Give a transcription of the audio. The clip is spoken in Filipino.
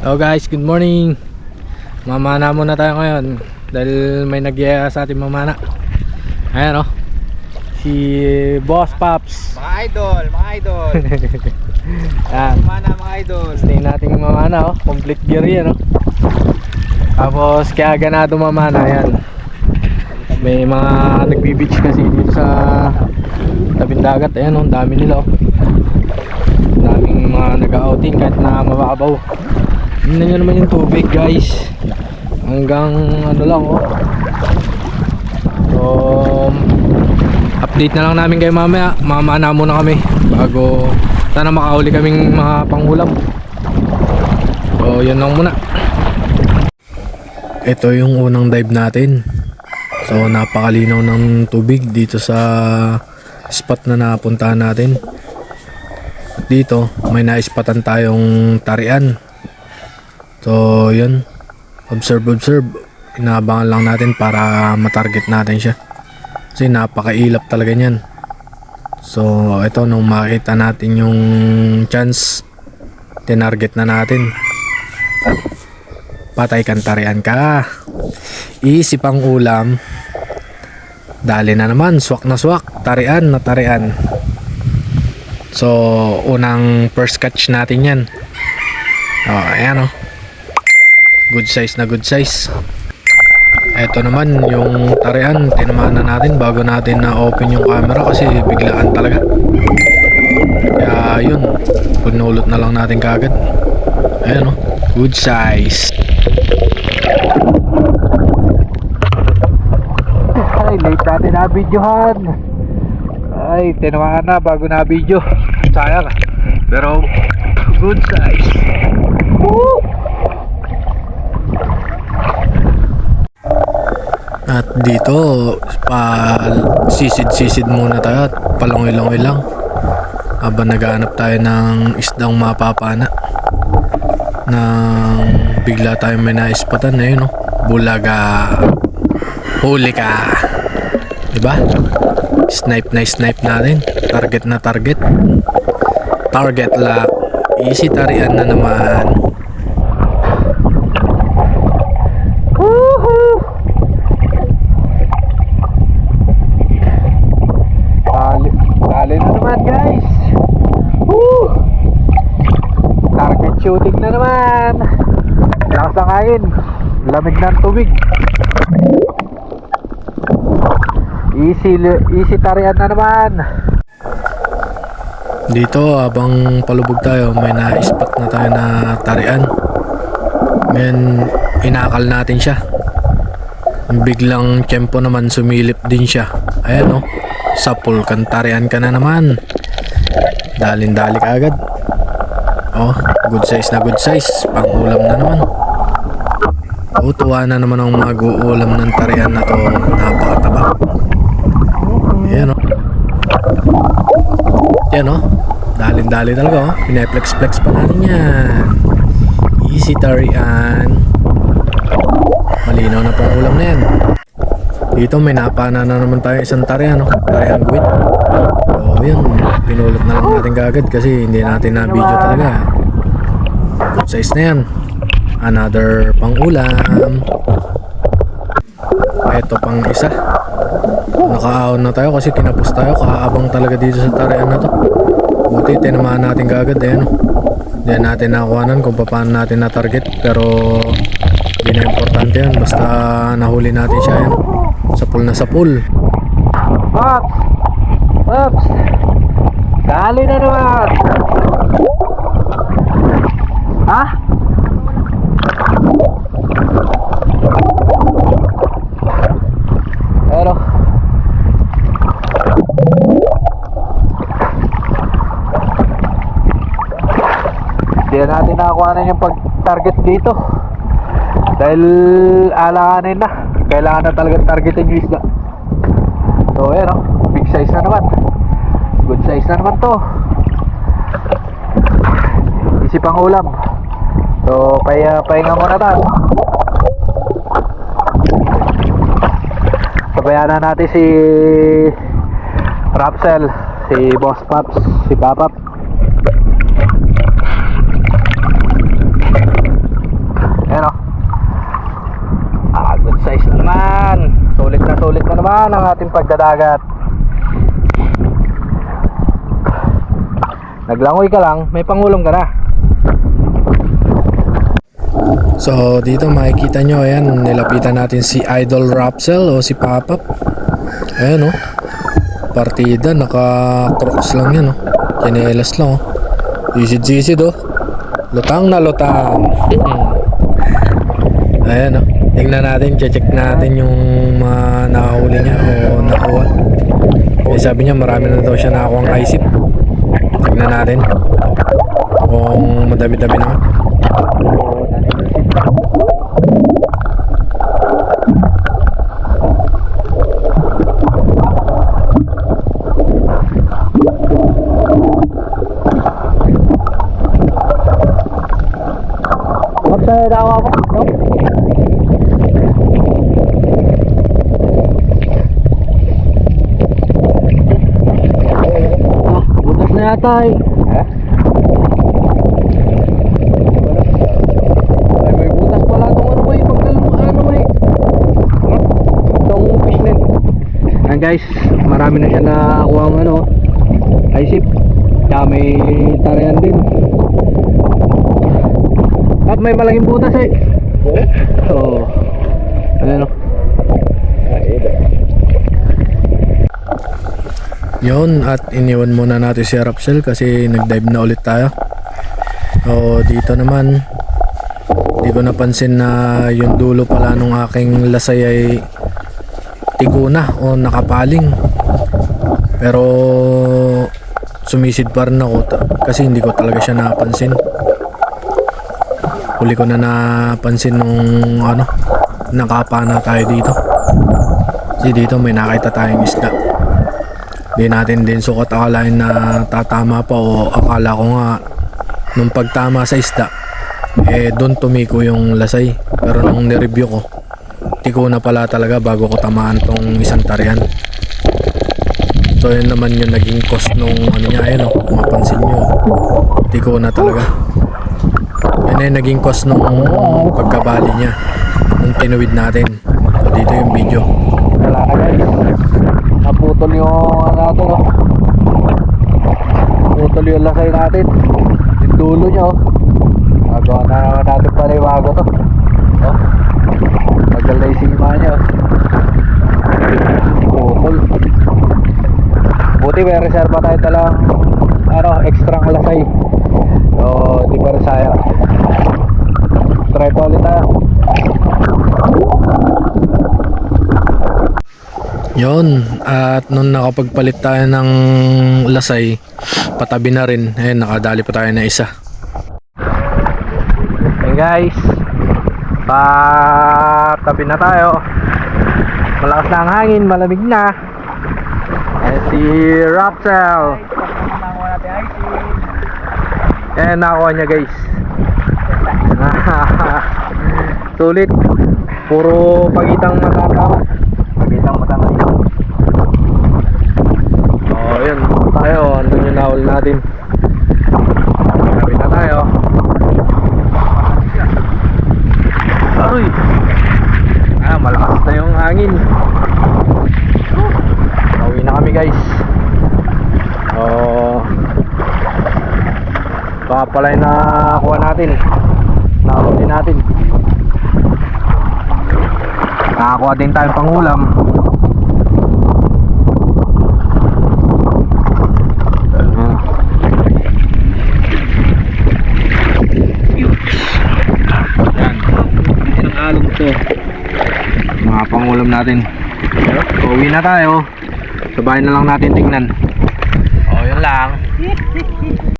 Hello guys, good morning. Mamana muna tayo ngayon dahil may nagyaya sa ating mamana. Ayan si Boss Pops. Mga idol. Ayan. Mamana mga idol. Stay nating mamana complete gear yan Tapos kaya ganado mamana yan. May mga nagbi-beach kasi dito sa tabing dagat. Ayan dami nila daming mga nag-outing kahit na mababaw. Tingnan nyo naman yung tubig guys, hanggang lang So update na lang namin kayo mamaya. Mamana muna kami bago sana makahuli kaming mga pangulam. So yun lang muna. Ito yung unang dive natin. So napakalinaw ng tubig dito sa spot na napuntahan natin. Dito may naispatan tayong tarian. So yun, observe. Inaabangan lang natin para matarget natin siya kasi napakailap talaga niyan. So ito, nung makita natin yung chance, tinarget na natin. Patay kang tarian ka, easy pang ulam. Dali na naman, swak na swak, tarian na tarian. So unang first catch natin yan. Ayan good size na good size. Ito naman yung tarian, tinamaan na natin bago natin na open yung camera kasi biglaan talaga. Kaya yun, pinulot na lang natin kagad. Ayan good size. Ay, late natin na videohan. Ay, tinamaan na bago na video. Sayang pero good size. Woo! At dito sisid muna tayo at palongoy-longoy lang habang naghahanap tayo ng isdang mapapana nang bigla tayo may naispatan na yun bulaga, huli ka, diba? Snipe natin, target na target lock, easy tarian na naman. Dali na naman guys. Woo! Target shooting na naman. Lakas ng hangin, lamig ng tubig. Easy tarian na naman. Dito habang palubog tayo, may na-spot na tayo na tarian. Ngayon inakal natin siya. Biglang tiyempo naman sumilip din siya. Ayan sapul kang tarian ka na naman. Dali ka agad. Good size na good size. Pang ulam na naman. Tuwa na naman ang mag-uulam ng tarian na to. Napakataba. Ayan yan dali talaga pineflex pa natin yan. Easy tarian. Malinaw na pang ulam na yan. Dito may napana na naman tayo isang tarian tarian guwit. So yun, pinulot na lang natin kagad kasi hindi natin na video talaga. Good size na yan. Another pang ulam. Ito pang isa. Nakaahon na tayo kasi kinapos tayo, kaabang talaga dito sa tarian na to. Buti tinamaan natin kagad hindi natin nakuhanan kung paano natin na target, pero hindi na importante yan, basta nahuli natin siya sapul na sapul. Pops, dali na naman. Hindi natin nakakuhanan yung pag-target dito dahil alanganin na. Kailangan na talaga targetin yung isda. So ayan big size na naman. Good size na naman to. Easy pang ulam. So pahinga muna tayo. Sabayan na natin si Rapsel, si Boss Pops, si Papap. naman ang ating pagdadagat. Naglangoy ka lang, may pangulam ka na. So dito makikita nyo, ayan, nilapitan natin si Idol Rapsel o si Papap. Ayan o, partida, naka-crocs lang yan o, kinelas lang o, zisid-zisid o, lutang na lutang. Ayan o, tingnan natin, check natin yung mga nakahuli niya o nakuha. Eh, sabi niya marami na daw siya nakakuha ang isip. Tingnan natin kung madami-dami naman. Saya daw ako, no? Butas na yata eh. Ay, may butas pala itong ano eh, pagkalong ano eh. Itong fishnet. Ayan guys, marami na siya nakakuha ang ano, isip. Kaya may tarayan din. At may malaking butas eh. Oo. Ayan o. Yun, at iniwan muna natin si Rapsel kasi nag-dive na ulit tayo. O dito naman, di ko napansin na yung dulo pala nung aking lasay ay tiguna o nakapaling. Pero sumisid pa rin ako kasi hindi ko talaga siya napansin. Huli ko na napansin nung ano, nakapa na tayo dito. Kasi dito may nakita tayong isda. Di natin din sukat akalain na tatama pa o akala ko nga nung pagtama sa isda eh doon tumiko yung lasay. Pero nung nireview ko, tiko na pala talaga bago ko tamaan tong isang tarihan. So yun naman yung naging cost nung ano niya, ayun o, mapansin nyo, tiko na talaga. Yan ay naging cost nung pagkabali niya nung tinuwid natin. So dito yung video. Wala na guys, naputol yung natin o, naputol yung lasay natin, yung dulo niya o. Nagawa na naman natin pala yung bago to o. Tagal na yung sima niya o. Putol. Buti may reserva tayo talang ano, extra lasay. So di pa rin sayang. Try pa ulit tayo. Yun, at nung nakapagpalit tayo ng lasay, patabi na rin. Ayun, nakadali pa tayo na isa. Hey guys, patabi na tayo. Malakas na ang hangin, malamig na. Ayan si Rapsel. Ayan, nakakuha niya guys. Sulit. Puro pagitang matatawa. Pagitang matatawa. Oh, yun. Tayo, andun yung nahul natin. Kapit na tayo. Aroy. Malakas na yung hangin. Pauwi na kami guys. Baka pala yung nakakuha natin, nakahuli natin. Nakakuha din tayong pangulam. Yan, isang alog to, mga pangulam natin. Pauwi na tayo. Sabahin na lang natin tingnan. O, yun lang.